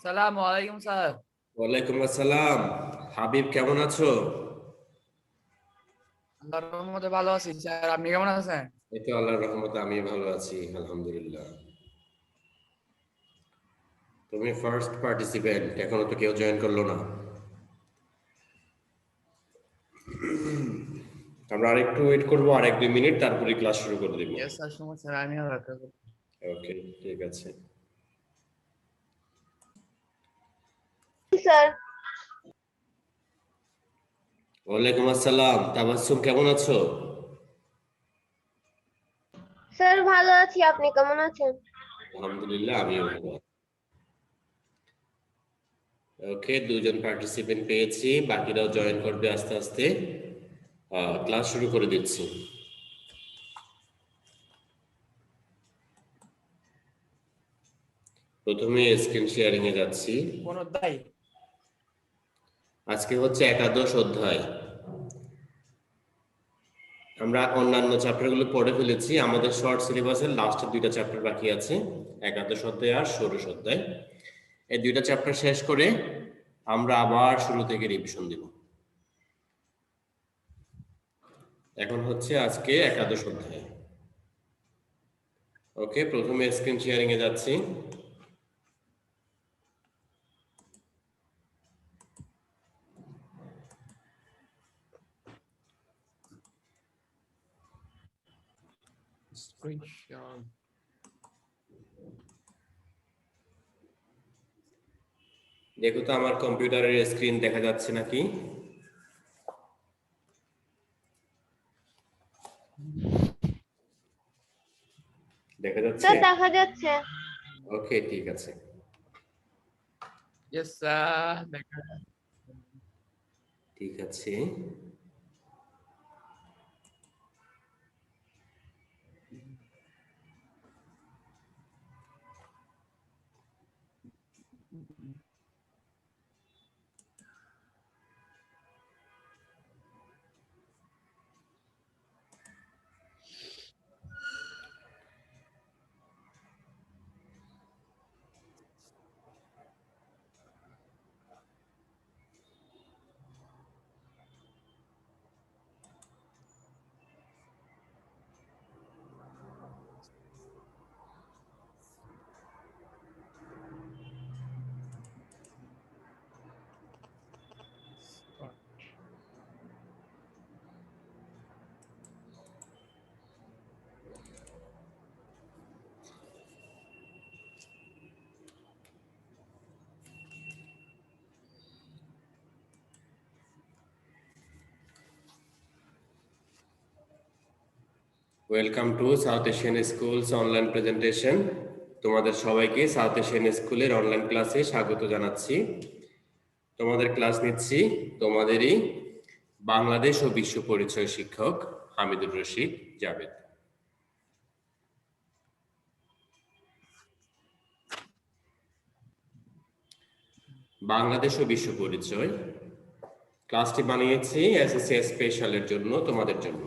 সালামু আলাইকুম স্যার। ওয়ালাইকুম আসসালাম। হাবিব কেমন আছো? আল্লাহর রহমতে ভালো আছি স্যার, আপনি কেমন আছেন? এই তো আল্লাহর রহমতে আমি ভালো আছি, আলহামদুলিল্লাহ। তুমি ফার্স্ট পার্টিসিপেন্ট, এখনো তো কেউ জয়েন করলো না। আমরা আরেকটু ওয়েট করবো, আরেক 2 মিনিট, তারপরে ক্লাস শুরু করে দিব। ইয়েস স্যার, সময় স্যার আমি আর ওকে, ঠিক আছে। স্যার। ওয়ালাইকুম আসসালাম। তাবাসসুম কেমন আছো? স্যার ভালো আছি, আপনি কেমন আছেন? আলহামদুলিল্লাহ, আমিও ভালো আছি। ওকে, 2জন পার্টিসিপেন্ট পেয়েছি, বাকিরাও জয়েন করবে আস্তে আস্তে। ক্লাস শুরু করে দিচ্ছি। প্রথমে স্ক্রিন শেয়ারিং এ যাচ্ছি। কোন অধ্যায়? আজকে হচ্ছে একাদশ অধ্যায়। আমরা অন্যান্য চ্যাপ্টারগুলো পড়ে ফেলেছি, আমাদের শর্ট সিলেবাসের লাস্টের 2টা চ্যাপ্টার বাকি আছে, একাদশ অধ্যায় আর ষোড়শ অধ্যায়। এই 2টা চ্যাপ্টার শেষ করে আমরা আবার শুরু থেকে রিভিশন দিব। এখন হচ্ছে আজকে একাদশ অধ্যায়। ওকে, প্রথমে স্ক্রিন শেয়ারিং এ যাচ্ছি। স্ক্রিনশট। দেখো তো আমার কম্পিউটারের স্ক্রিন দেখা যাচ্ছে নাকি? দেখা যাচ্ছে? স্যার দেখা যাচ্ছে। ওকে, ঠিক আছে। ইয়েস স্যার, দেখা ঠিক আছে। Welcome to south Asian schools online presentation. তোমাদের সবাইকে সাউথ এশিয়ান স্কুলের অনলাইন ক্লাসে স্বাগত জানাচ্ছি। তোমাদের ক্লাস নিচ্ছি তোমাদেরই বাংলাদেশ ও বিশ্ব পরিচয় শিক্ষক হামিদুর রশিদ জাবেদ। বাংলাদেশ ও বিশ্ব পরিচয় ক্লাসটি বানিয়েছি এসএসসি স্পেশালের জন্য, তোমাদের জন্য।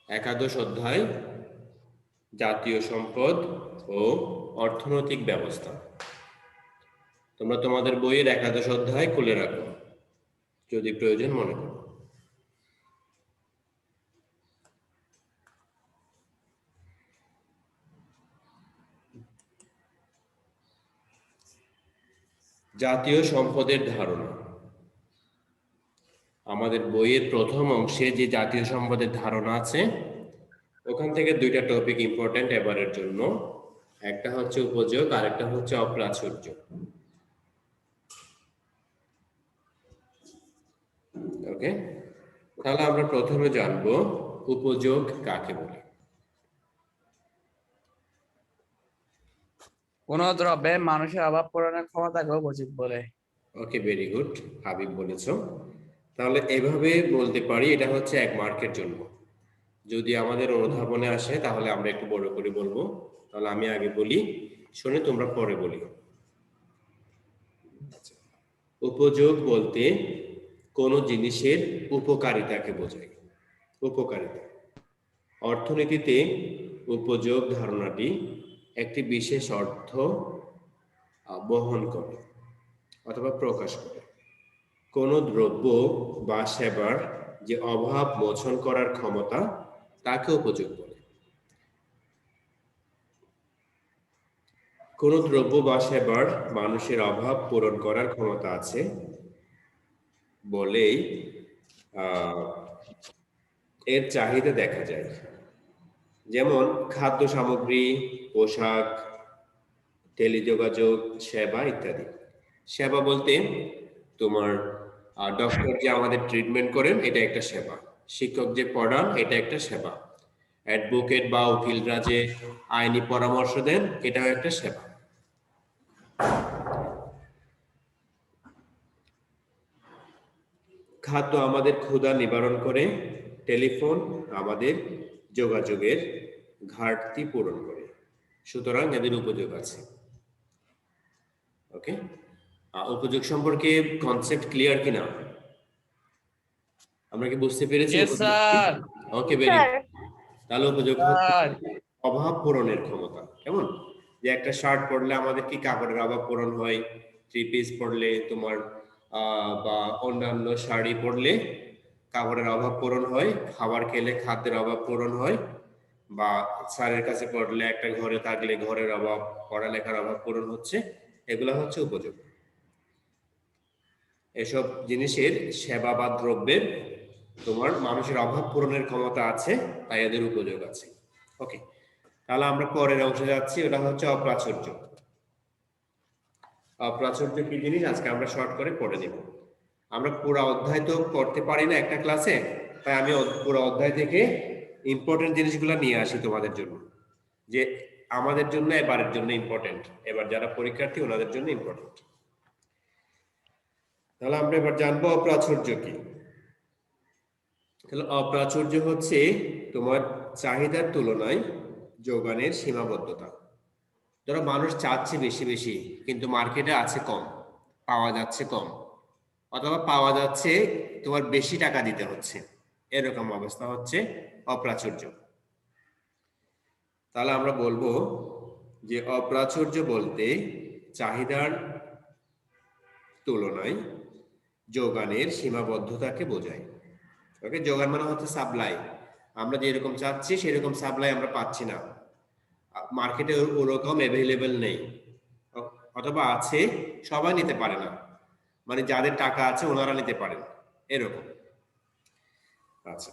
একাদশ অধ্যায় জাতীয় সম্পদ ও অর্থনৈতিক ব্যবস্থা। তোমরা তোমাদের বইয়ের একাদশ অধ্যায় খুলে রাখো যদি প্রয়োজন মনে করো। জাতীয় সম্পদের ধারণা। আমাদের বইয়ের প্রথম অংশে যে জাতীয় সম্পদের ধারণা আছে, ওখান থেকে 2টা টপিক ইম্পর্টেন্ট এবারের জন্য। একটা হচ্ছে উপযোগ, আর একটা হচ্ছে অপ্রাচুর্য। ওকে, তাহলে আমরা প্রথমে জানবো উপযোগ কাকে বলে। কোন দ্রব্যে মানুষের অভাব পূরণের ক্ষমতাকে উপযোগ বলে। ওকে, ভেরি গুড, হাবিব বলেছো। তাহলে এভাবে বলতে পারি, এটা হচ্ছে 1 মার্কের জন্য। যদি আমাদের অনুধাবনে আসে তাহলে আমরা একটু বড় করে বলবো। তাহলে আমি আগে বলি, শুনে তোমরা পরে বলি। উপযোগ বলতে কোনো জিনিসের উপকারিতাকে বোঝায়। উপকারিতা। অর্থনীতিতে উপযোগ ধারণাটি একটি বিশেষ অর্থ বহন করে অথবা প্রকাশ করে। কোন দ্রব্য বা সেবার যে অভাব মোচন করার ক্ষমতা তাকে উপযোগ বলে। কোন দ্রব্য বা সেবার মানুষের অভাব পূরণ করার ক্ষমতা আছে বলেই এর চাহিদা দেখা যায়। যেমন খাদ্য সামগ্রী, পোশাক, টেলিযোগাযোগ সেবা ইত্যাদি। সেবা বলতে তোমার ডক্টর যে আমাদের ট্রিটমেন্ট করেন এটা একটা সেবা, শিক্ষক যে পড়ান এটা একটা সেবা, অ্যাডভোকেট বা উকিলরা যে আইনি পরামর্শ দেন এটাও একটা সেবা। খাদ্য আমাদের ক্ষুধা নিবারণ করে, টেলিফোন আমাদের যোগাযোগের ঘাটতি পূরণ করে। সুতরাং এদের উপযোগ আছে। ওকে, উপযোগ সম্পর্কে কনসেপ্ট ক্লিয়ার কিনা? আমরা কি বুঝতে পেরেছি? Yes, sir. ওকে, ভেরি স্যার গুড। তাহলে উপযোগ হচ্ছে স্যার অভাব পূরণের ক্ষমতা। কেমন? যে একটা শার্ট পরলে আমাদের কি কাপড়ের অভাব পূরণ হয়, থ্রি পিস পরলে তোমার বা অন্যান্য শাড়ি পরলে কাপড়ের অভাব পূরণ হয়, খাবার খেলে খাদ্যের অভাব পূরণ হয়, বা স্যারের কাছে পড়লে একটা ঘরে থাকলে ঘরের অভাব, পড়ালেখার অভাব পূরণ হচ্ছে। এগুলো হচ্ছে উপযোগ। এসব জিনিসের সেবা বা দ্রব্যের তোমার মানুষের অভাব পূরণের ক্ষমতা আছে, তাই এদের উপযোগ আছে। ওকে, তাহলে আমরা পরের অংশে যাচ্ছি, ওটা হচ্ছে অপ্রাচুর্য। অপ্রাচুর্য কি জিনিস আজকে আমরা শর্ট করে পড়ে নিব। আমরা পুরো অধ্যায় তো করতে পারি না একটা ক্লাসে, তাই আমি পুরো অধ্যায় থেকে ইম্পর্টেন্ট জিনিসগুলো নিয়ে আসি তোমাদের জন্য, যে আমাদের জন্য এবারের জন্য ইম্পর্টেন্ট, এবার যারা পরীক্ষার্থী ওনাদের জন্য ইম্পর্টেন্ট। তাহলে আমরা এবার জানবো অপ্রাচুর্য কি। তাহলে অপ্রাচুর্য হচ্ছে তোমার চাহিদার তুলনায় যোগানের সীমাবদ্ধতা। ধরো মানুষ চাচ্ছে বেশি বেশি কিন্তু মার্কেটে আছে কম, পাওয়া যাচ্ছে কম, অথবা পাওয়া যাচ্ছে তোমার বেশি টাকা দিতে হচ্ছে, এরকম অবস্থা হচ্ছে অপ্রাচুর্য। তাহলে আমরা বলবো যে অপ্রাচুর্য বলতে চাহিদার তুলনায় যোগানের সীমাবদ্ধতাকে বোঝায়। ওকে, যোগান মানে হচ্ছে সাপ্লাই। আমরা যেরকম চাচ্ছি সেরকম সাপ্লাই আমরা পাচ্ছি না, মার্কেটে ওরকম অ্যাভেলেবেল নেই, অথবা আছে সবাই নিতে পারে না, মানে যাদের টাকা আছে ওনারা নিতে পারেন, এরকম। আচ্ছা,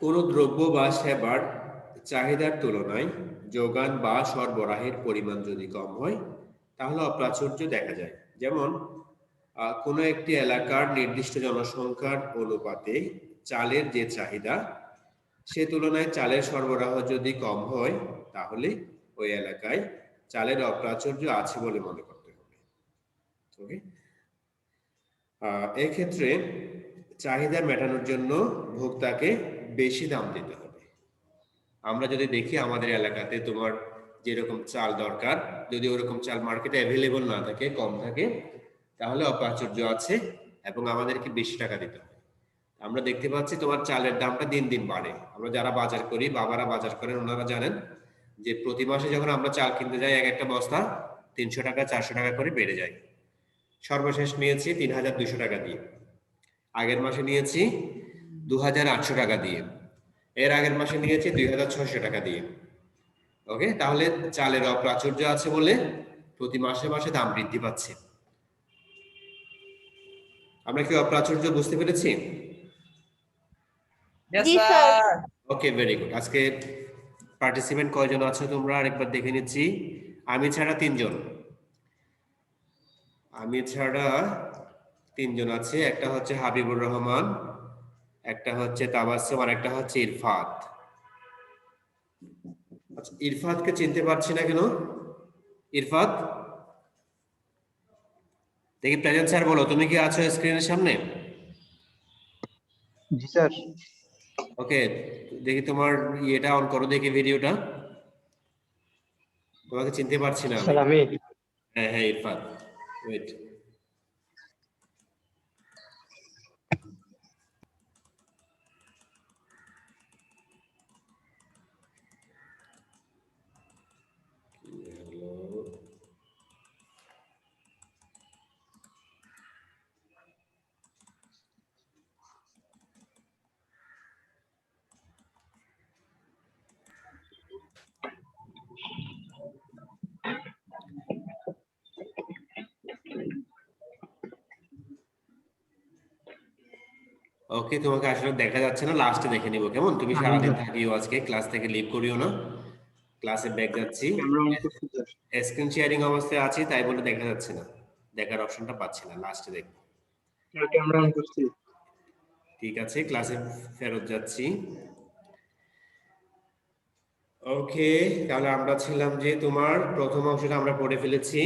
কোন দ্রব্য বা সেবার চাহিদার তুলনায় যোগান বা সরবরাহের পরিমাণ যদি কম হয় তাহলে অপ্রাচুর্য দেখা যায়। যেমন কোনো একটি এলাকার নির্দিষ্ট জনসংখ্যার অনুপাতে চালের যে চাহিদা সে তুলনায় চালের সরবরাহ যদি কম হয় তাহলে ওই এলাকায় চালের অপ্রাচুর্য আছে বলে মনে করতে হবে। ওকে, এক্ষেত্রে চাহিদা মেটানোর জন্য ভোক্তাকে বেশি দাম দিতে হবে। আমরা যদি দেখি আমাদের এলাকাতে তোমার যেরকম চাল দরকার, যদি ওরকম চাল মার্কেটে অ্যাভেলেবল না থাকে, কম থাকে, তাহলে অপ্রাচুর্য আছে এবং আমাদেরকে বেশি টাকা দিতে হবে। আমরা দেখতে পাচ্ছি তোমার চালের দামটা দিন দিন বাড়ে। আমরা যারা বাজার করি, বাবারা বাজার করেন, ওনারা জানেন যে প্রতি মাসে যখন আমরা চাল কিনতে যাই এক একটা বস্তা 300 টাকা 400 টাকা করে বেড়ে যায়। সর্বশেষ নিয়েছি 3200 টাকা দিয়ে, আগের মাসে নিয়েছি 2800 টাকা দিয়ে, এর আগের মাসে নিয়েছি 2600 টাকা দিয়ে। ওকে, তাহলে চালের অপ্রাচুর্য আছে বলে প্রতি মাসে মাসে দাম বৃদ্ধি পাচ্ছে। আমরা কি অপ্রাচুর্য বুঝতে পেরেছি? Yes, জি sir. Sir okay, very good. আজকে পার্টিসিপেন্ট কয়জন আছো তোমরা আরেকবার দেখে নিচ্ছি। আমি ছাড়া 3 জন, আমি ছাড়া 3 জন আছে। একটা হচ্ছে হাবিবুর রহমান, একটা হচ্ছে তাবাসসুম, আর একটা হচ্ছে ইরফাত। আচ্ছা, ইরফাতকে চিনতে পারছি না কেন? ইরফাত, দেখি প্রেজেন্ট স্যার বলো, তুমি কি আছো স্ক্রিনের সামনে? জি স্যার। ওকে, দেখি তোমার ইয়েটা অন করো, দেখি ভিডিওটা। তোমাকে চিনতে পারছি না স্যার আমি। আমি হ্যাঁ হ্যাঁ, ইরফাত, ওয়েট। ওকে, তোমাকে আসলে দেখা যাচ্ছে না, লাস্টে দেখে নিব কেমন? তুমি সারাদিন থাকিও, আজকে ক্লাস থেকে লিভ করিও না। ক্লাসে ব্যাক যাচ্ছি, স্ক্রিন শেয়ারিং অবস্থায় আছি, তাই বলে দেখা যাচ্ছে না, দেখার অপশনটা পাচ্ছি না, লাস্টে দেখবো। ঠিক আছে, ক্লাসে ফেরত যাচ্ছি। ওকে, তাহলে আমরা ছিলাম যে তোমার প্রথম অংশটা আমরা পড়ে ফেলেছি,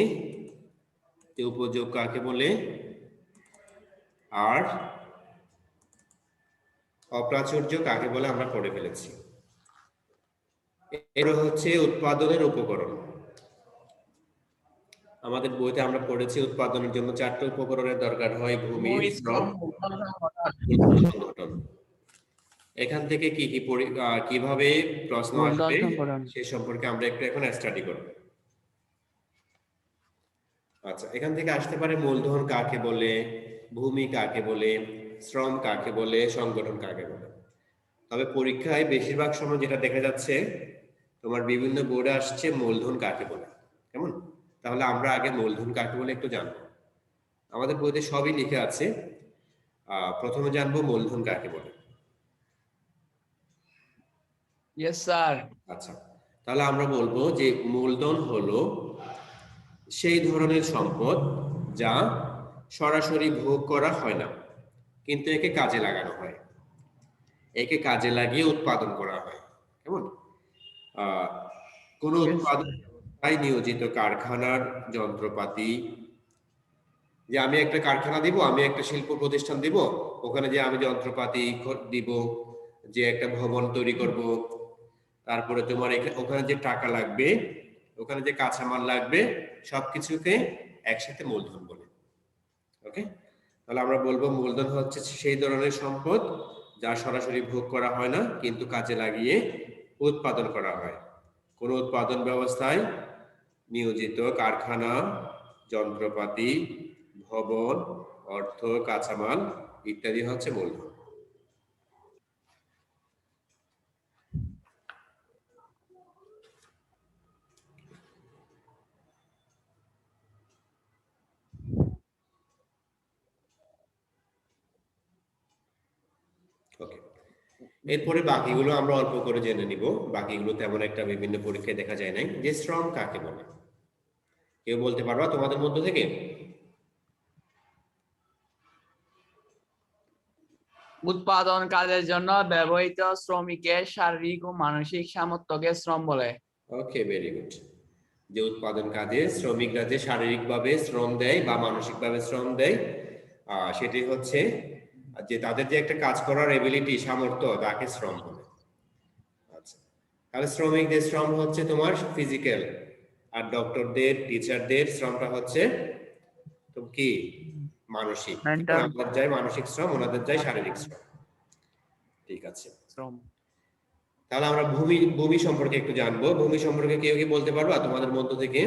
যে উপযোগ কাকে বলে আর অপ্রাচুর্য কাকে বলে আমরা পড়ে ফেলেছি। এর হচ্ছে উৎপাদনের উপকরণ। আমাদের বইতে আমরা পড়েছি উৎপাদনের জন্য 4টি উপকরণের দরকার হয়: ভূমি, শ্রম, সংগঠন। এখান থেকে কি কি কিভাবে প্রশ্ন আসবে সে সম্পর্কে আমরা একটু এখন স্টাডি করব। আচ্ছা, এখান থেকে আসতে পারে মূলধন কাকে বলে, ভূমি কাকে বলে, শ্রম কাকে বলে, সংগঠন কাকে বলে। তবে পরীক্ষায় বেশিরভাগ সময় যেটা দেখা যাচ্ছে, তোমার বিভিন্ন বোর্ডে আসছে মূলধন কাকে বলে। কেমন? তাহলে আমরা আগে মূলধন কাকে বলে একটু জানবো। আমাদের বইতে সবই লিখে আছে, প্রথমে জানবো মূলধন কাকে বলে। Yes sir. আচ্ছা, তাহলে আমরা বলবো যে মূলধন হলো সেই ধরনের সম্পদ যা সরাসরি ভোগ করা হয় না, কিন্তু একে কাজে লাগানো হয়, একে কাজে লাগিয়ে উৎপাদন করা হয়। কেমন? কোন উৎপাদন নিয়োজিত কারখানার যন্ত্রপাতি, যে আমি একটা কারখানা দিব, আমি একটা শিল্প প্রতিষ্ঠান দিব, ওখানে যে আমি যন্ত্রপাতি দিব, যে একটা ভবন তৈরি করব, তারপরে তোমার ওখানে যে টাকা লাগবে, ওখানে যে কাঁচামাল লাগবে, সবকিছুকে একসাথে মূলধন বলে। ওকে, তাহলে আমরা বলবো মূলধন হচ্ছে সেই ধরনের সম্পদ যা সরাসরি ভোগ করা হয় না, কিন্তু কাজে লাগিয়ে উৎপাদন করা হয়। কোন উৎপাদন ব্যবস্থায় নিয়োজিত কারখানা, যন্ত্রপাতি, ভবন, অর্থ, কাঁচামাল ইত্যাদি হচ্ছে মূলধন। ওকে, এরপরে বাকিগুলো আমরা অল্প করে জেনে নিব। বাকিগুলো তেমন একটা বিভিন্ন পরীক্ষায় দেখা যায় নাই। যে শ্রম কাকে বলে, কেউ বলতে পারবা তোমাদের মধ্য থেকে? উৎপাদন কাজের জন্য ব্যবহৃত শ্রমিকের শারীরিক ও মানসিক সামর্থ্যকে শ্রম বলে। ওকে, ভেরি গুড। যে উৎপাদন কাজে শ্রমিকরা যে শারীরিকভাবে শ্রম দেয় বা মানসিকভাবে শ্রম দেয়, সেটি হচ্ছে যে তাদের যে একটা কাজ করার এবিলিটি, সামর্থ্য, তাকে শ্রম বলে। আচ্ছা, তাহলে শ্রমিকদের শ্রম হচ্ছে তোমার ফিজিক্যাল, আর ডক্টরদের, টিচারদের শ্রমটা হচ্ছে তো কি মানসিক। আমাদের যায় মানসিক শ্রম, ওনাদের যায় শারীরিক শ্রম। ঠিক আছে, শ্রম। তাহলে আমরা ভূমি সম্পর্কে একটু জানবো। ভূমি সম্পর্কে কেউ কি বলতে পারবা তোমাদের মধ্য থেকে?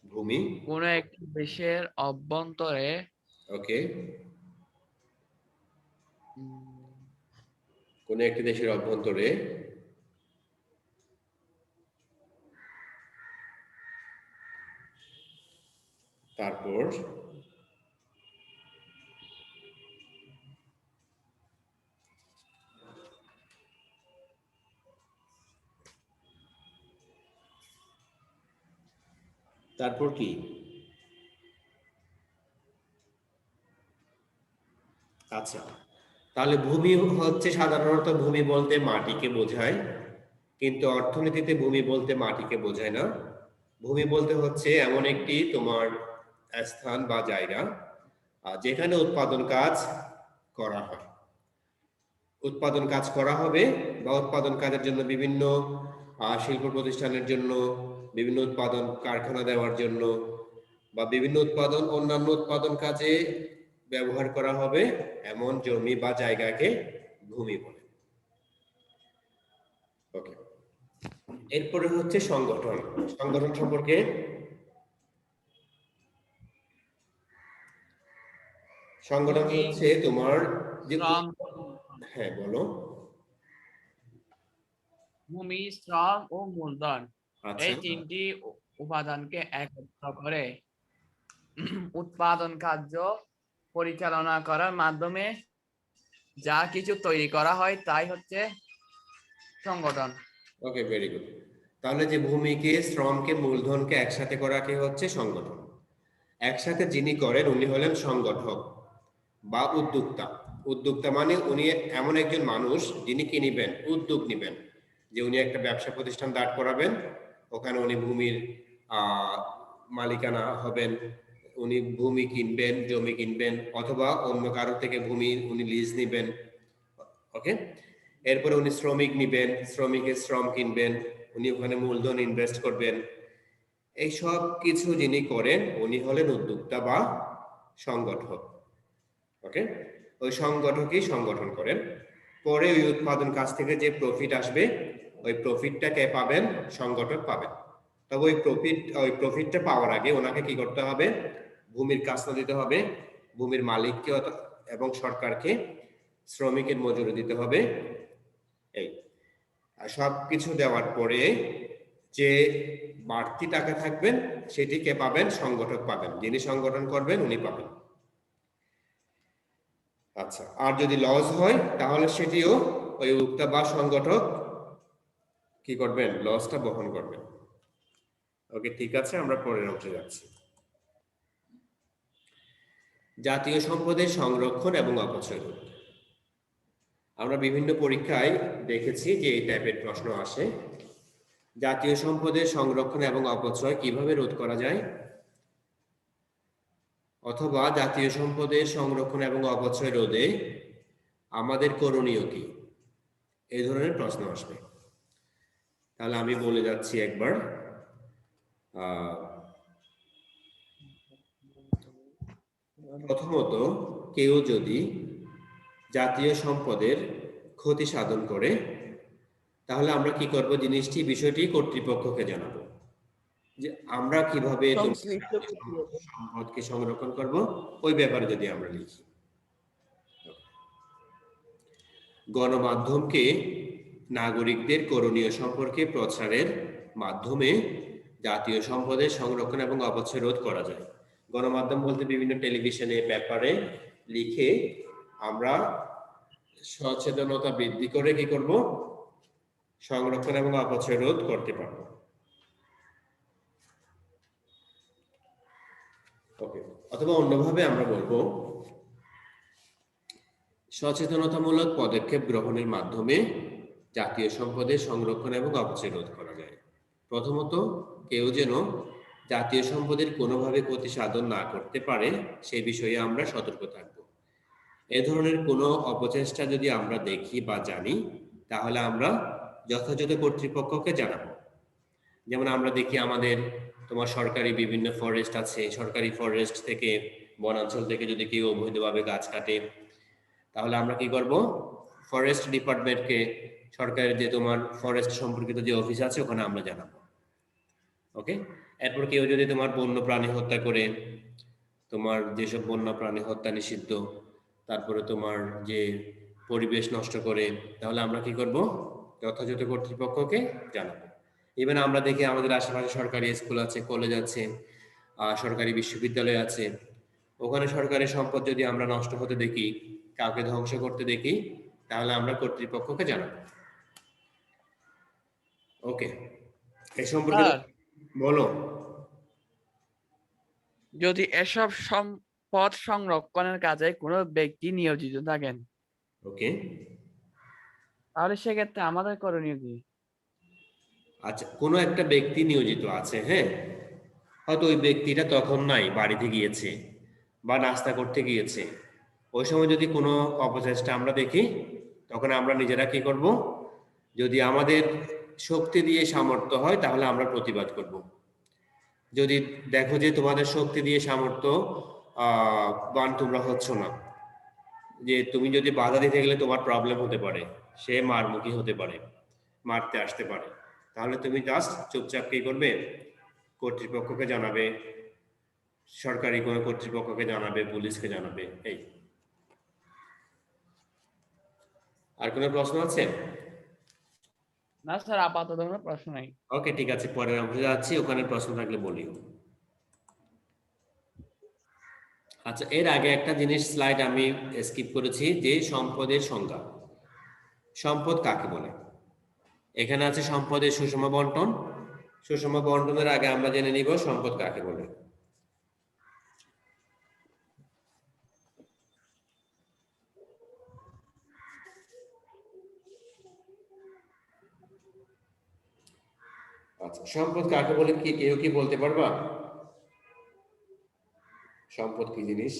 ভূমি কোন একটি দেশের অভ্যন্তরে ওকে, কোন একটি দেশের অভ্যন্তরে তারপর তারপর কি? আচ্ছা, তাহলে ভূমি হচ্ছে সাধারণত ভূমি বলতে মাটিকে বোঝায়, কিন্তু অর্থনীতিতে ভূমি বলতে মাটিকে বোঝায় না। ভূমি বলতে হচ্ছে এমন একটি তোমার স্থান বা জায়গা যেখানে উৎপাদন কাজ করা হয়। উৎপাদন কাজ করা হবে বা উৎপাদন কাজের জন্য বিভিন্ন শিল্প প্রতিষ্ঠানের জন্য, বিভিন্ন উৎপাদন কারখানা দেওয়ার জন্য, বা বিভিন্ন উৎপাদন অন্যান্য উৎপাদন কাজে ব্যবহার করা হবে এমন জমি বা জায়গাকে ভূমি বলে। ওকে, এরপরে হচ্ছে সংগঠন। সংগঠন সম্পর্কে সংগঠন হচ্ছে তোমার যে, হ্যাঁ বলো। ভূমি, শ্রম ও মূলধন আচ্ছা, এই তিনটি উপাদানকে একত্র করে উৎপাদন কার্য পরিচালনা করার মাধ্যমে যা কিছু তৈরি করা হয় তাই হচ্ছে সংগঠন। ওকে, ভেরি গুড। তাহলে যে ভূমিকে, শ্রমকে, মূলধনকে একসাথে করাকে হচ্ছে সংগঠন। একসাথে যিনি করেন উনি হলেন সংগঠক বা উদ্যোক্তা। উদ্যোক্তা মানে উনি এমন একজন মানুষ যিনি কি নিবেন, উদ্যোগ নিবেন, যে উনি একটা ব্যবসা প্রতিষ্ঠান দাঁড় করাবেন, ওখানে উনি ভূমির মালিকানা হবেন, উনি ভূমি কিনবেন, জমি কিনবেন, অথবা অন্য কারো থেকে ভূমি উনি লিজ নিবেন। ওকে, এরপরে উনি শ্রমিক নিবেন, শ্রমিকের শ্রম কিনবেন, উনি ওখানে মূলধন ইনভেস্ট করবেন। এই সব কিছু যিনি করেন উনি হলেন উদ্যোক্তা বা সংগঠক। ওকে, ওই সংগঠকই সংগঠন করেন। পরে ওই উৎপাদন কাজ থেকে যে প্রফিট আসবে ওই প্রফিটটা কে পাবেন, সংগঠক পাবেন। তবে ওই প্রফিটটা পাওয়ার আগে ওনাকে কি করতে হবে, ভূমির কাজটা দিতে হবে, ভূমির মালিককে এবং সরকারকে শ্রমিকের মজুরি দিতে হবে। এই সব কিছু দেওয়ার পরে যে বাড়তি টাকা থাকবেন সেটি কে পাবেন, সংগঠক পাবেন, যিনি সংগঠন করবেন উনি পাবেন। আচ্ছা, আর যদি লস হয় তাহলে সেটিও ওই উদ্যোক্তা বা সংগঠক কি করবেন, লসটা বহন করবেন। ওকে, ঠিক আছে, আমরা পরের অংশে যাচ্ছি। জাতীয় সম্পদের সংরক্ষণ এবং অপচয় রোধ। আমরা বিভিন্ন পরীক্ষায় দেখেছি যে এই টাইপের প্রশ্ন আসে। জাতীয় সম্পদের সংরক্ষণ এবং অপচয় কিভাবে রোধ করা যায়, অথবা জাতীয় সম্পদের সংরক্ষণ এবং অপচয় রোধে আমাদের করণীয় কি, এই ধরনের প্রশ্ন আসবে। তাহলে আমি বলে যাচ্ছি একবার। প্রথমত, কেউ যদি জাতীয় সম্পদের ক্ষতি সাধন করে তাহলে আমরা কি করব, বিষয়টি কর্তৃপক্ষকে জানাবো যে আমরা কিভাবে সম্পদকে সংরক্ষণ করব, ওই ব্যাপারে যদি আমরা লিখি। গণমাধ্যমকে নাগরিকদের করণীয় সম্পর্কে প্রচারের মাধ্যমে জাতীয় সম্পদের সংরক্ষণ এবং অপচয় রোধ করা যায়। গণমাধ্যম বলতে বিভিন্ন টেলিভিশনে, পেপারে লিখে আমরা সচেতনতা বৃদ্ধি করে কি করব, সংরক্ষণ এবং অপচয় রোধ করতে পারব। ওকে, অথবা অন্যভাবে আমরা বলবো সচেতনতামূলক পদক্ষেপ গ্রহণের মাধ্যমে জাতীয় সম্পদের সংরক্ষণ এবং অপচয় রোধ করা যায়। প্রথমত, কেউ যেন জাতীয় সম্পদের কোনোভাবে ক্ষতি সাধন না করতে পারে সেই বিষয়ে আমরা সতর্ক থাকব। এ ধরনের কোনো অপচেষ্টা যদি আমরা দেখি বা জানি তাহলে আমরা যথাযথ কর্তৃপক্ষকে জানাবো। যেমন আমরা দেখি আমাদের তোমার সরকারি বিভিন্ন ফরেস্ট আছে, সরকারি ফরেস্ট থেকে, বনাঞ্চল থেকে যদি কেউ অবৈধভাবে গাছ কাটে তাহলে আমরা কি করব, ফরেস্ট ডিপার্টমেন্টকে, সরকারের যে তোমার ফরেস্ট সম্পর্কিত যে অফিস আছে ওখানে আমরা জানাবো। ওকে, এরপর কেউ যদি তোমার বন্য প্রাণী হত্যা করে, তোমার যেসব বন্য প্রাণী হত্যা নিষিদ্ধ, তারপরে তোমার যে পরিবেশ নষ্ট করে, তাহলে আমরা কি করব, যথাযথ কর্তৃপক্ষকে জানাবো। ইভেন আমরা দেখি আমাদের আশেপাশে সরকারি স্কুল আছে, কলেজ আছে, সরকারি বিশ্ববিদ্যালয় আছে, ওখানে সরকারি সম্পদ যদি আমরা নষ্ট হতে দেখি, কাউকে ধ্বংস করতে দেখি, তাহলে আমরা কর্তৃপক্ষকে জানাবো। ওকে, এই সম্পর্কে বলো। যদি এসব সম্পদ সংরক্ষণের কাজে কোনো ব্যক্তি নিয়োজিত থাকেন, ওকে, তাহলে সেক্ষেত্রে আমাদের করণীয় কি? আচ্ছা, কোনো একটা ব্যক্তি নিয়োজিত আছে, হ্যাঁ, হয়তো ওই ব্যক্তিটা তখন নাই, বাড়িতে গিয়েছে বা নাস্তা করতে গিয়েছে, ওই সময় যদি কোনো অপচেষ্টা আমরা দেখি তখন আমরা নিজেরা কি করব, যদি আমাদের শক্তি দিয়ে সামর্থ্য হয় তাহলে আমরা প্রতিবাদ করব। যদি দেখো যে তোমাদের শক্তি দিয়ে সামর্থ্য বান তোমরা হচ্ছ না, যে তুমি যদি বাধা দিতে গেলে তোমার প্রবলেম হতে পারে, সে মারমুখী হতে পারে, মারতে আসতে পারে, তাহলে তুমি জাস্ট চুপচাপ কি করবে, কর্তৃপক্ষকে জানাবে, সরকারি কোনো কর্তৃপক্ষকে জানাবে, পুলিশকে জানাবে। এই, আর কোনো প্রশ্ন আছে? না স্যার, আপাতত কোনো প্রশ্ন নাই। ওকে, ঠিক আছে, পরের অংশে যাচ্ছি, ওখানে প্রশ্ন থাকলে বলিও। আচ্ছা, এর আগে একটা জিনিস স্লাইড আমি স্কিপ করেছি, যে সম্পদের সংজ্ঞা। সম্পদ কাকে বলে? এখানে আছে সম্পদের সুষম বন্টন। সুষম বন্টনের আগে আমরা জেনে নিব সম্পদ কাকে বলে। আচ্ছা, সম্পদ কাকে বলে কি কেউ কি বলতে পারবা? সম্পদ কি জিনিস?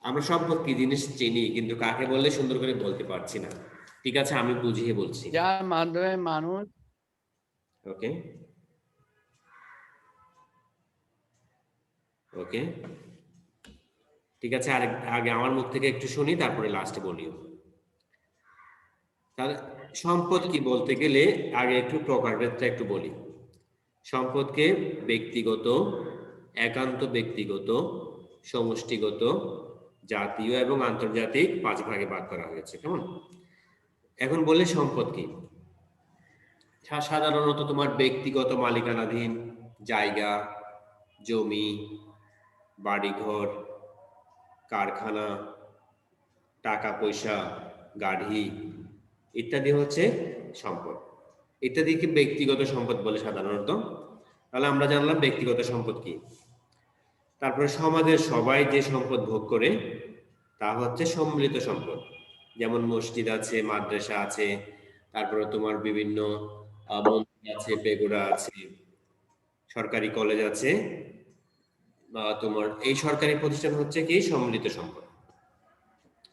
আমরা সম্পদ কি জিনিস চিনি, কিন্তু কাকে বললে সুন্দর করে বলতে পারছি না। ঠিক আছে, আমি বুঝিয়ে বলছি। যার মাধ্যমে মানুষ ওকে ওকে ঠিক আছে, আগে আমার মুখ থেকে একটু শুনি, তারপরে লাস্টে বলিও। তাহলে সম্পদ কি বলতে গেলে আগে একটু প্রকারভেদটা একটু বলি। সম্পদকে ব্যক্তিগত, একান্ত ব্যক্তিগত, সমষ্টিগত, জাতীয় এবং আন্তর্জাতিক 5 ভাগে ভাগ করা হয়েছে। কেমন? এখন বললে সম্পদ কি, সাধারণত তোমার ব্যক্তিগত মালিকানাধীন জায়গা, জমি, বাড়িঘর, কারখানা, টাকা পয়সা, গাড়ি ইত্যাদি হচ্ছে সম্পদ। ইত্যাদিকে ব্যক্তিগত সম্পদ বলে সাধারণত। তাহলে আমরা জানলাম ব্যক্তিগত সম্পদ কি। তারপরে সমাজের সবাই যে সম্পদ ভোগ করে তা হচ্ছে সম্মিলিত সম্পদ। যেমন মসজিদ আছে, মাদ্রাসা আছে, তারপরে তোমার বিভিন্ন মন্দির আছে, পেগোডা আছে, সরকারি কলেজ আছে, বা তোমার এই সরকারি প্রতিষ্ঠান হচ্ছে কি সম্মিলিত সম্পদ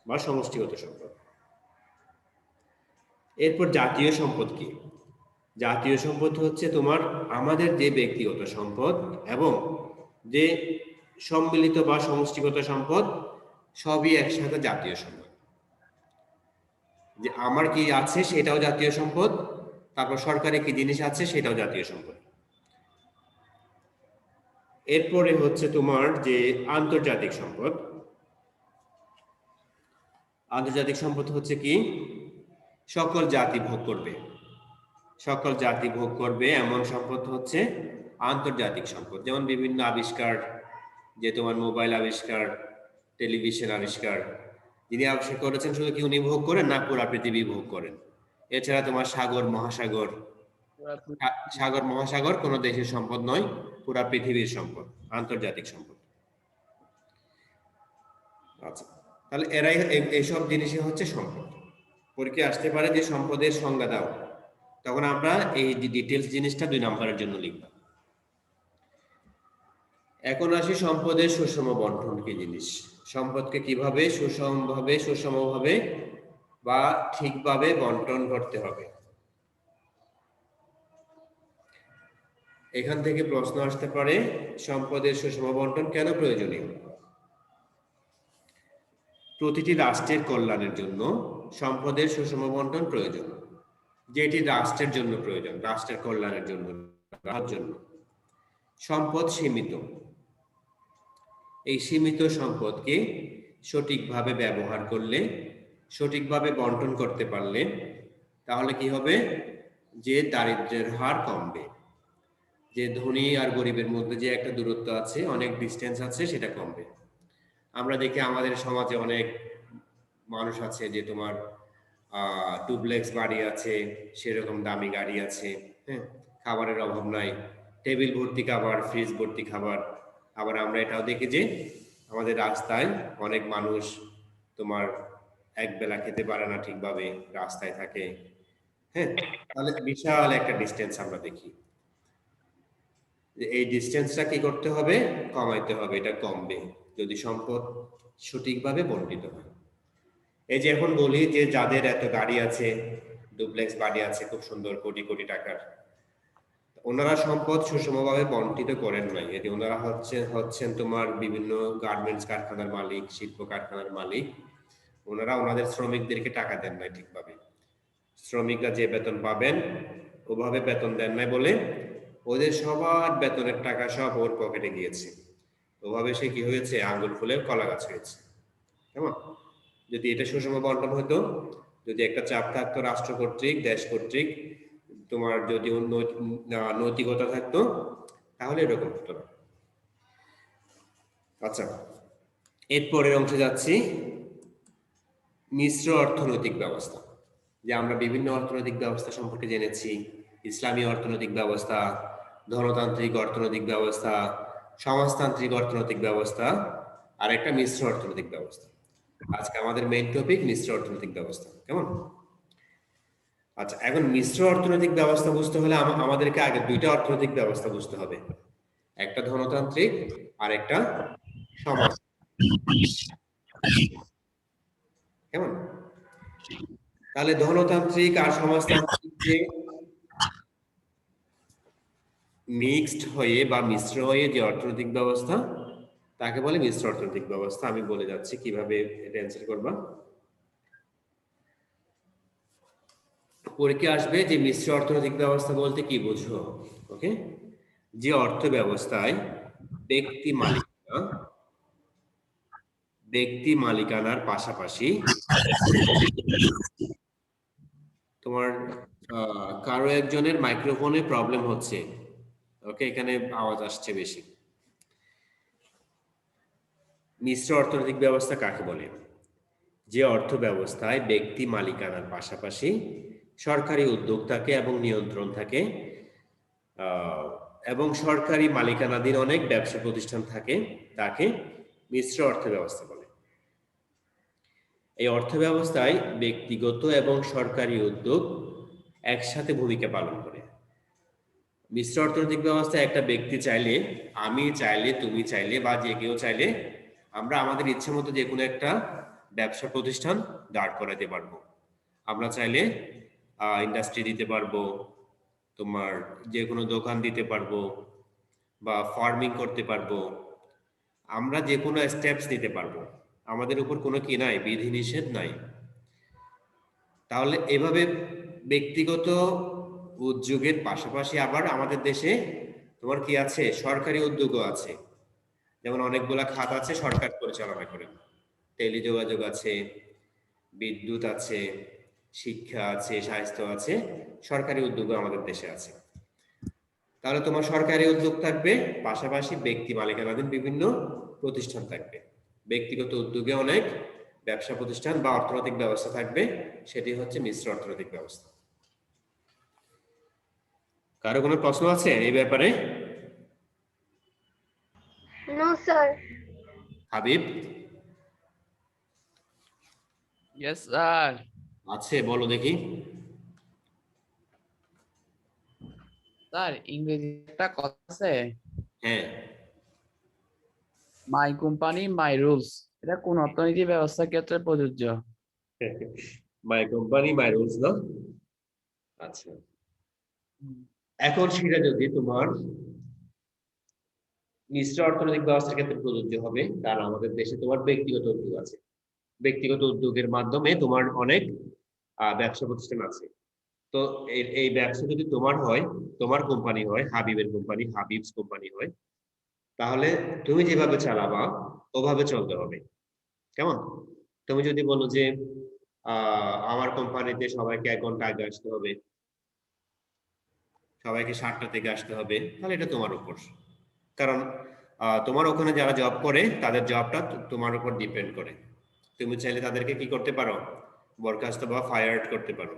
বা সমষ্টিগত সম্পদ। এরপর জাতীয় সম্পদ কি? জাতীয় সম্পদ হচ্ছে তোমার আমাদের যে ব্যক্তিগত সম্পদ এবং যে সম্মিলিত বা সমষ্টিগত সম্পদ সবই একসাথে জাতীয় সম্পদ। যে আমার কি আছে সেটাও জাতীয় সম্পদ, তারপর সরকারি কি জিনিস আছে সেটাও জাতীয় সম্পদ। এরপরে হচ্ছে তোমার যে আন্তর্জাতিক সম্পদ। আন্তর্জাতিক সম্পদ হচ্ছে কি সকল জাতি ভোগ করবে, সকল জাতি ভোগ করবে এমন সম্পদ হচ্ছে আন্তর্জাতিক সম্পদ। যেমন বিভিন্ন আবিষ্কার, যে তোমার মোবাইল আবিষ্কার, টেলিভিশন আবিষ্কার, যিনি আবিষ্কার করেছেন শুধু কি উনি ভোগ করেন না, পুরা পৃথিবী ভোগ করেন। এছাড়া তোমার সাগর মহাসাগর, সাগর মহাসাগর কোনো দেশের সম্পদ নয়, পুরা পৃথিবীর সম্পদ, আন্তর্জাতিক সম্পদ। আচ্ছা, তাহলে এরাই এইসব জিনিসই হচ্ছে সম্পদ। পরীক্ষায় আসতে পারে যে সম্পদের সংজ্ঞা দাও, তখন আমরা এই ডিটেলস জিনিসটা 2 নম্বরের জন্য লিখব। এখন আসি সম্পদের সুষম বন্টন কি জিনিস। সম্পদকে কিভাবে সুষমভাবে বা ঠিকভাবে বন্টন করতে হবে। এখান থেকে প্রশ্ন আসতে পারে সম্পদের সুষম বন্টন কেন প্রয়োজনীয়। প্রতিটি রাষ্ট্রের কল্যাণের জন্য সম্পদের সুষম বন্টন প্রয়োজন, যেটি রাষ্ট্রের জন্য প্রয়োজন, রাষ্ট্রের কল্যাণের জন্য। সম্পদ সীমিত, এই সীমিত সম্পদকে সঠিকভাবে ব্যবহার করলে, সঠিকভাবে বন্টন করতে পারলে তাহলে কি হবে, যে দারিদ্র্যের হার কমবে, যে ধনী আর গরিবের মধ্যে যে একটা দূরত্ব আছে, অনেক ডিস্টেন্স আছে, সেটা কমবে। আমরা দেখি আমাদের সমাজে অনেক মানুষ আছে যে তোমার ডুপ্লেক্স বাড়ি আছে, সেরকম দামি গাড়ি আছে, হ্যাঁ, খাবারের অভাব নাই, টেবিল ভর্তি খাবার, ফ্রিজ ভর্তি খাবার। আবার আমরা এটাও দেখি যে আমাদের রাস্তায় অনেক মানুষ তোমার এক বেলা খেতে পারে না ঠিকভাবে, রাস্তায় থাকে, হ্যাঁ। তাহলে বিশাল একটা ডিস্টেন্স আমরা দেখি। এই ডিস্টেন্সটা কি করতে হবে, কমাইতে হবে। এটা কমবে যদি সম্পদ সঠিকভাবে বন্টিত হয়। এই যে এখন বলি যে যাদের এত গাড়ি আছে, ডুপ্লেক্স বাড়ি আছে খুব সুন্দর কোটি কোটি টাকার, ওনারা সম্পদ সুষমভাবে বন্টিত করেন নাই। এটি ওনারা হচ্ছেন তোমার বিভিন্ন গার্মেন্টস কারখানার মালিক, শিল্প কারখানার মালিক। ওনারা ওনাদের শ্রমিকদেরকে টাকা দেন নাই ঠিকভাবে। শ্রমিকরা যে বেতন পাবেন ওভাবে বেতন দেন নাই বলে ওদের সবার বেতনের টাকা সব ওর পকেটে গিয়েছে। ওভাবে সে কি হয়েছে, আঙ্গুল ফুলে কলা গাছ হয়েছে। কেমন? যদি এটা সুষম বন্টন হতো, যদি একটা চাপ থাকতো রাষ্ট্র কর্তৃক, দেশ কর্তৃক, তোমার যদি নৈতিকতা থাকতো তাহলে এরকম হতো না। আচ্ছা, এরপরের অংশে যাচ্ছি, মিশ্র অর্থনৈতিক ব্যবস্থা। যে আমরা বিভিন্ন অর্থনৈতিক ব্যবস্থা সম্পর্কে জেনেছি, ইসলামী অর্থনৈতিক ব্যবস্থা, ধনতান্ত্রিক অর্থনৈতিক ব্যবস্থা, সমাজতান্ত্রিক অর্থনৈতিক ব্যবস্থা, আর একটা মিশ্র অর্থনৈতিক ব্যবস্থা। আজকে আমাদের মেইন টপিক মিশ্র অর্থনৈতিক ব্যবস্থা। কেমন? আচ্ছা, এখন মিশ্র অর্থনৈতিক ব্যবস্থা বুঝতে হলে আমাদেরকে আগে দুইটা অর্থনৈতিক ব্যবস্থা বুঝতে হবে, একটা ধনতান্ত্রিক আর একটা সমাজ। কেমন? তাহলে ধনতান্ত্রিক আর সমাজতান্ত্রিক যে মিক্সড হয়ে বা মিশ্র হয়ে যে অর্থনৈতিক ব্যবস্থা তাকে বলে মিশ্র অর্থনৈতিক ব্যবস্থা। আমি বলে যাচ্ছি কিভাবে এটা অ্যান্সার করবা। পরীক্ষা আসবে যে মিশ্র অর্থনৈতিক ব্যবস্থা বলতে কি বুঝো। ওকে, যে অর্থ ব্যবস্থায় ব্যক্তি মালিকানার পাশাপাশি তোমার কারো একজনের মাইক্রোফোনে প্রবলেম হচ্ছে। ওকে, এখানে আওয়াজ আসছে বেশি। মিশ্র অর্থনৈতিক ব্যবস্থা কাকে বলে? যে অর্থ ব্যবস্থায় ব্যক্তি মালিকানার পাশাপাশি সরকারি উদ্যোগ থাকে এবং নিয়ন্ত্রণ থাকে, এবং সরকারি মালিকানাধীন অনেক ব্যবসা প্রতিষ্ঠান থাকে, তাকে মিশ্র অর্থ ব্যবস্থা বলে। এই অর্থ ব্যবস্থায় ব্যক্তিগত এবং সরকারি উদ্যোগ একসাথে ভূমিকা পালন করে। মিশ্র অর্থনৈতিক ব্যবস্থা একটা ব্যক্তি চাইলে, আমি চাইলে, তুমি চাইলে বা যে কেউ চাইলে আমরা আমাদের ইচ্ছে মতো যে কোনো একটা ব্যবসা প্রতিষ্ঠান দাঁড় করাতে পারবো। আমরা চাইলে ইন্ডাস্ট্রি দিতে পারবো, তোমার যে কোনো দোকান দিতে পারবো বা ফার্মিং করতে পারবো, আমরা যে কোনো স্টেপস নিতে পারবো। আমাদের উপর কোনো কি নাই, বিধিনিষেধ নাই। তাহলে এভাবে ব্যক্তিগত উদ্যোগের পাশাপাশি আবার আমাদের দেশে তোমার কি আছে, সরকারি উদ্যোগও আছে। যেমন অনেকগুলা খাত আছে সরকার পরিচালনা করে, টেলিযোগাযোগ আছে, বিদ্যুৎ আছে, শিক্ষা আছে, স্বাস্থ্য আছে, সরকারি উদ্যোগও আমাদের দেশে আছে। তাহলে তোমার সরকারি উদ্যোগ থাকবে, পাশাপাশি ব্যক্তি মালিকানাধীন বিভিন্ন প্রতিষ্ঠান থাকবে। ব্যক্তিগত উদ্যোগে অনেক ব্যবসা প্রতিষ্ঠান বা অর্থনৈতিক ব্যবস্থা থাকবে, সেটি হচ্ছে মিশ্র অর্থনৈতিক ব্যবস্থা। কারো কোনো প্রশ্ন আছে এই ব্যাপারে? No sir. Habib yes sir. আছে, বলো দেখি। স্যার, ইংরেজি একটা কথা আছে, হ্যাঁ, মাই কোম্পানি মাই রুলস। এটা কোন অর্থনীতি ব্যবস্থার ক্ষেত্রে প্রযোজ্য? মাই কোম্পানি মাই রুলস না? আচ্ছা, এখন সেটা যদি তোমার মিশ্র অর্থনৈতিক ব্যবস্থার ক্ষেত্রে প্রযোজ্য হবে, কারণ আমাদের দেশে তোমার ব্যক্তিগত উদ্যোগ আছে। ব্যক্তিগত উদ্যোগের মাধ্যমে তোমার অনেক ব্যবসা প্রতিষ্ঠান আছে। তো এই ব্যবসা যদি তোমার হয়, তোমার কোম্পানি হয়, হাবিবের কোম্পানি, হাবিবস কোম্পানি হয়, তাহলে তুমি যেভাবে চালাবা ওভাবে চলতে হবে। কেমন? তুমি যদি বলো যে আমার কোম্পানিতে সবাইকে 1 ঘন্টা আগে আসতে হবে, সবাইকে 7টা থেকে আসতে হবে, তাহলে এটা তোমার উপর। কারণ তোমার ওখানে যারা জব করে তাদের জবটা তোমার উপর ডিপেন্ড করে। তুমি চাইলে তাদেরকে কি করতে পারো, বরখাস্ত বা ফায়ার করতে পারো।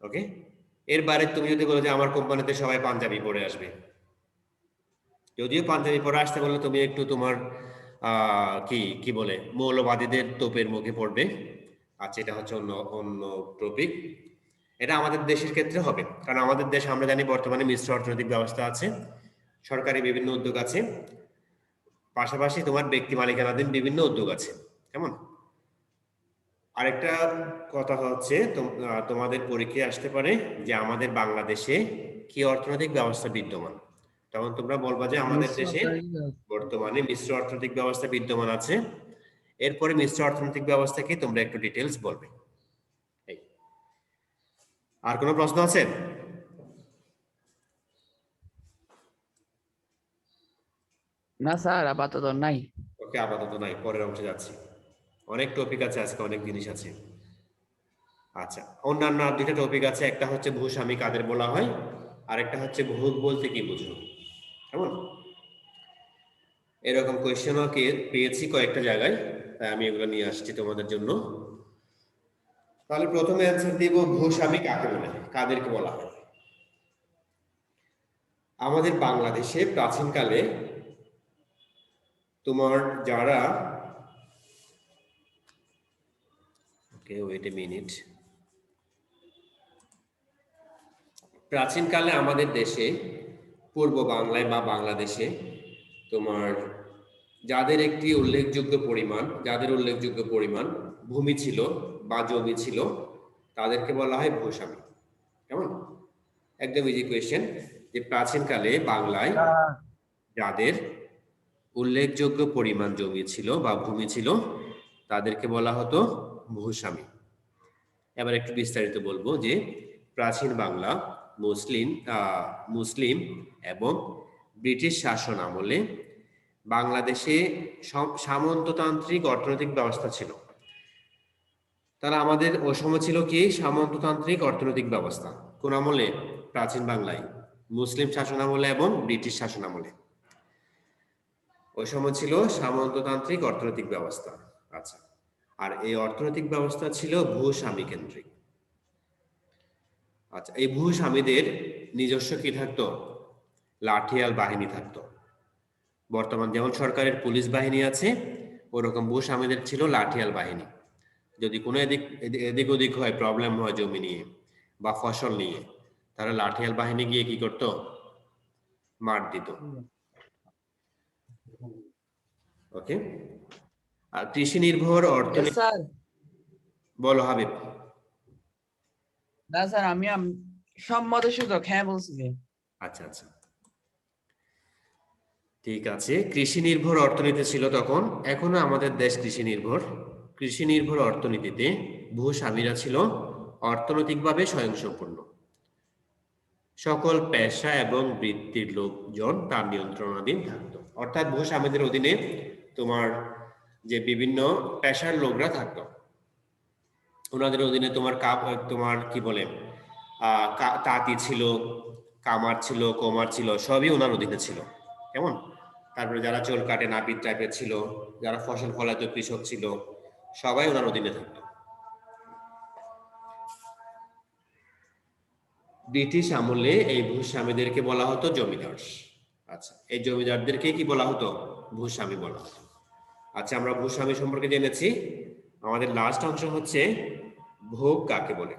ওকে, এর বাইরে তুমি যদি বলো যে আমার কোম্পানিতে সবাই পাঞ্জাবি পরে আসবে, যদিও পাঞ্জাবি পরে আসতে বললে তুমি একটু তোমার কি কি বলে মৌলবাদীদের তোপের মুখে পড়বে। আচ্ছা, এটা হচ্ছে অন্য অন্য টপিক। এটা আমাদের দেশের ক্ষেত্রে হবে, কারণ আমাদের দেশ আমরা জানি বর্তমানে মিশ্র অর্থনৈতিক ব্যবস্থা আছে, সরকারি বিভিন্ন উদ্যোগ আছে, পাশাপাশি তোমার ব্যক্তি মালিকানাধীন বিভিন্ন উদ্যোগ আছে। কেমন? আরেকটা কথা হচ্ছে তোমাদের পরীক্ষায় আসতে পারে যে আমাদের বাংলাদেশে কি অর্থনৈতিক ব্যবস্থা বিদ্যমান। তখন তোমরা বলবা যে আমাদের দেশে বর্তমানে মিশ্র অর্থনৈতিক ব্যবস্থা বিদ্যমান আছে। এরপরে মিশ্র অর্থনৈতিক ব্যবস্থা কি তোমরা একটু ডিটেলস বলবে। আর কোনো প্রশ্ন আছে? না স্যার, আপাতত নাই। ওকে, আপাতত নাই, পরের অংশে যাচ্ছি। অনেক টপিক আছে আজকে, অনেক জিনিস আছে। আচ্ছা, অন্যান্য আর দুইটা টপিক আছে, একটা হচ্ছে ভূস্বামী কাদের বলা হয়, আর একটা হচ্ছে ভোগ বলতে কি বুঝো। কেমন? এরকম কোয়েশ্চেনও পেয়েছি কয়েকটা জায়গায়, তাই আমি এগুলো নিয়ে আসছি তোমাদের জন্য। তাহলে প্রথমে অ্যান্সার দিব, ভূস্বামী কাকে বলে, কাদেরকে বলা হয়। আমাদের বাংলাদেশে প্রাচীনকালে তোমার যারা, ওকে ওয়েট এ মিনিট, প্রাচীনকালে আমাদের দেশে পূর্ব বাংলায় বা বাংলাদেশে তোমার যাদের উল্লেখযোগ্য পরিমাণ ভূমি ছিল বা জমি ছিল, তাদেরকে বলা হয় ভূস্বামী। কেমন? একদম ইজি কোয়েশ্চেন, যে প্রাচীনকালে বাংলায় যাদের উল্লেখযোগ্য পরিমাণ জমি ছিল বা ভূমি ছিল, তাদেরকে বলা হতো ভূস্বামী। এবার একটু বিস্তারিত বলবো যে প্রাচীন বাংলা মুসলিম এবং ব্রিটিশ শাসন আমলে বাংলাদেশে সামন্ততান্ত্রিক অর্থনৈতিক ব্যবস্থা ছিল। তারা আমাদের ওই সময় ছিল কি সামন্ততান্ত্রিক অর্থনৈতিক ব্যবস্থা, কোন আমলে? প্রাচীন বাংলায় মুসলিম শাসন আমলে এবং ব্রিটিশ শাসন আমলে ওই সময় ছিল সামন্ততান্ত্রিক অর্থনৈতিক ব্যবস্থা। আচ্ছা, আর এই অর্থনৈতিক ব্যবস্থা ছিল ভূস্বামী কেন্দ্রিক। আচ্ছা, এই ভূস্বামীদের নিজস্ব কি থাকতো? লাঠিয়াল বাহিনী থাকতো। বর্তমান যেমন সরকারের পুলিশ বাহিনী আছে, ওরকম ভূস্বামীদের ছিল লাঠিয়াল বাহিনী। যদি কোনো এদিক ওদিক হয়, প্রবলেম হয় জমি নিয়ে বা ফসল নিয়ে, তাহলে লাঠিয়াল বাহিনী গিয়ে কি করতো? মার দিত। ওকে। আর কৃষি নির্ভর অর্থনীতি, স্যার, বলো হাবিব। না স্যার, আমি সম্মত সূচক হ্যাঁ বলছি যে। আচ্ছা আচ্ছা, ঠিক আছে। কৃষি নির্ভর অর্থনীতি ছিল তখন, এখনো আমাদের দেশ কৃষি নির্ভর। কৃষি নির্ভর অর্থনীতিতে ভূস্বামীরা ছিল অর্থনৈতিকভাবে স্বয়ংসম্পূর্ণ। সকল পেশা এবং বৃত্তির লোকজন তার নিয়ন্ত্রণাধীন থাকতো। অর্থাৎ ভূস্বামীদের অধীনে তোমার যে বিভিন্ন পেশার লোকরা থাকতো, ওনাদের অধীনে তোমার কি বলে তাঁতি ছিল, কামার ছিল, কোমার ছিল, সবই ওনার অধীনে ছিল। কেমন? তারপরে যারা চোর কাটে নাপিত টাইপের ছিল, যারা ফসল ফলাতো কৃষক ছিল, সবাই ওনার অধীনে থাকতো। ব্রিটিশ আমলে এই ভূস্বামীদেরকে বলা হতো জমিদার। আচ্ছা, এই জমিদারদেরকে কি বলা হতো? ভূস্বামী বলা হতো। আচ্ছা, আমরা ভূস্বামী সম্পর্কে জেনেছি। আমাদের লাস্ট অংশ হচ্ছে ভোগ কাকে বলে।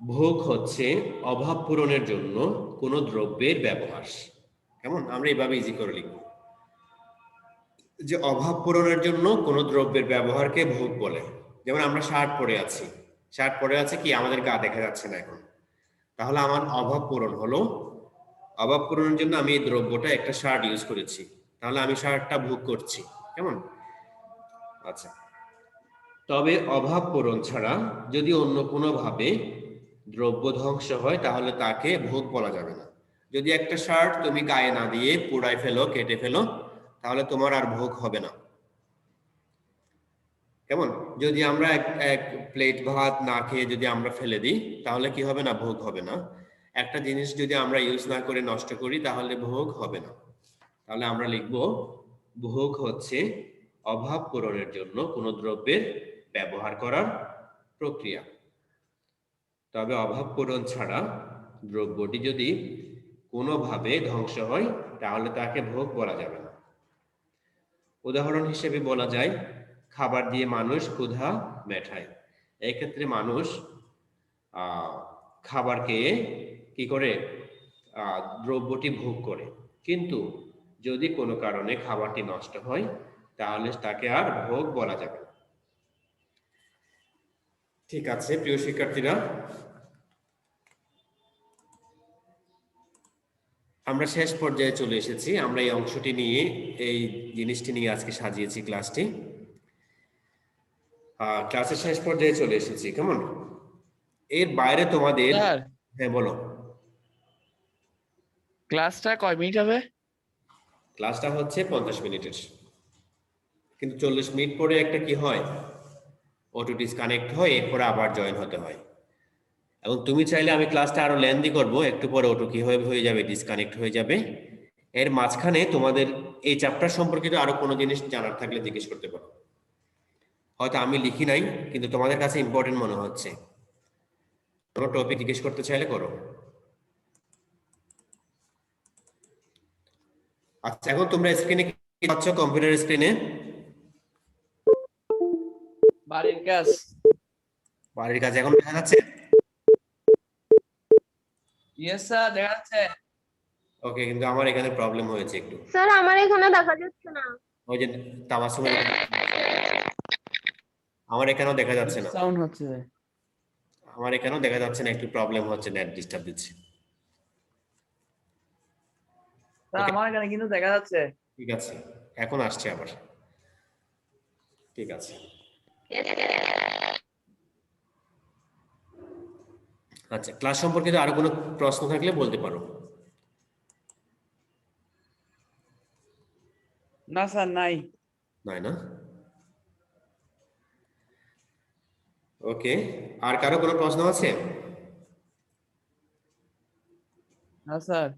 ভোগ হচ্ছে অভাব পূরণের জন্য কোনো দ্রব্যের ব্যবহার। কেমন? আমরা এইভাবে ইজি করে লিখব যে অভাব পূরণের জন্য কোনো দ্রব্যের ব্যবহারকে ভোগ বলে। যেমন আমরা শার্ট পরে আছে কি আমাদের গা দেখা যাচ্ছে না এখন, তাহলে আমার অভাব পূরণ হলো। অভাব পূরণের জন্য আমি এই দ্রব্যটা, একটা শার্ট ইউজ করেছি, তাহলে আমি শার্টটা ভোগ করছি। কেমন? আচ্ছা, তবে অভাব পূরণ ছাড়া যদি অন্য কোনো ভাবে দ্রব্য ধ্বংস হয়, তাহলে তাকে ভোগ বলা যাবে না। যদি একটা শার্ট তুমি গায়ে না দিয়ে পোড়ায় ফেলো, কেটে ফেলো, তাহলে তোমার আর ভোগ হবে না। কেমন? যদি আমরা এক প্লেট ভাত না খেয়ে যদি আমরা ফেলে দিই, তাহলে কি হবে না? ভোগ হবে না। একটা জিনিস যদি আমরা ইউজ না করে নষ্ট করি, তাহলে ভোগ হবে না। তাহলে আমরা লিখব ভোগ হচ্ছে অভাব পূরণের জন্য কোনো দ্রব্যের ব্যবহার করার প্রক্রিয়া। তবে অভাব পূরণ ছাড়া দ্রব্যটি যদি কোনোভাবে ধ্বংস হয়, তাহলে তাকে ভোগ বলা যাবে না। উদাহরণ হিসেবে বলা যায়, খাবার দিয়ে মানুষ ক্ষুধা মেটায়। এক্ষেত্রে মানুষ খাবার খেয়ে কি করে? দ্রব্যটি ভোগ করে। কিন্তু যদি কোনো কারণে খাবারটি নষ্ট হয়, তাহলে তাকে আর ভোগ বলা যাবে না। ঠিক আছে প্রিয় শিক্ষার্থীরা, আমরা শেষ পর্যায়ে চলে এসেছি। আমরা এই অংশটি নিয়ে, এই জিনিসটি নিয়ে আজকে সাজিয়েছি ক্লাসটি। ক্লাসের শেষ পর্যায়ে চলে এসেছি। কেমন? এর বাইরে তোমাদের, স্যার, হ্যাঁ বলো। ক্লাসটা কয় মিনিট হবে? ক্লাসটা হচ্ছে 50 মিনিটের, কিন্তু 40 মিনিট পরে একটা কি হয়, অটো ডিসকানেক্ট হয়, এরপরে আবার জয়েন হতে হয়। এবং তুমি চাইলে আমি ক্লাসটা আরো লেন্দি করব, একটু পরে অটো কি হয়ে যাবে, ডিসকানেক্ট হয়ে যাবে। এর মাঝখানে তোমাদের এই চ্যাপ্টার সম্পর্কিত আরো কোনো জিনিস জানার থাকলে জিজ্ঞেস করতে পারো। হয়তো আমি লিখি নাই, কিন্তু তোমাদের কাছে ইম্পর্টেন্ট মনে হচ্ছে, কোনো টপিক জিজ্ঞেস করতে চাইলে করো। আচ্ছা, এখন তোমরা স্ক্রিনে কি পাচ্ছ? কম্পিউটার স্ক্রিনে বাড়ির কাজ। বাড়ির কাজ এখন দেখা যাচ্ছে? ইয়েস স্যার, দেখা যাচ্ছে। ওকে, কিন্তু আমার এখানে প্রবলেম হয়েছে একটু। স্যার আমার এখানে দেখা যাচ্ছে না। ওই যে তাবাসসুমের আমার এখানেও দেখা যাচ্ছে না, সাউন্ড হচ্ছে। আমার এখানেও দেখা যাচ্ছে না, একটু প্রবলেম হচ্ছে, নেট ডিস্টার্ব দিচ্ছে। Sir Okay. আমার এখানে কিন্তু দেখা যাচ্ছে। ঠিক আছে, এখন আসছে আবার। ঠিক আছে, আচ্ছা, ক্লাস সম্পর্কিত আরো কোনো প্রশ্ন থাকলে বলতে পারো। না স্যার, নাই। নাই না? ওকে, আর কারো কোনো প্রশ্ন আছে? না স্যার।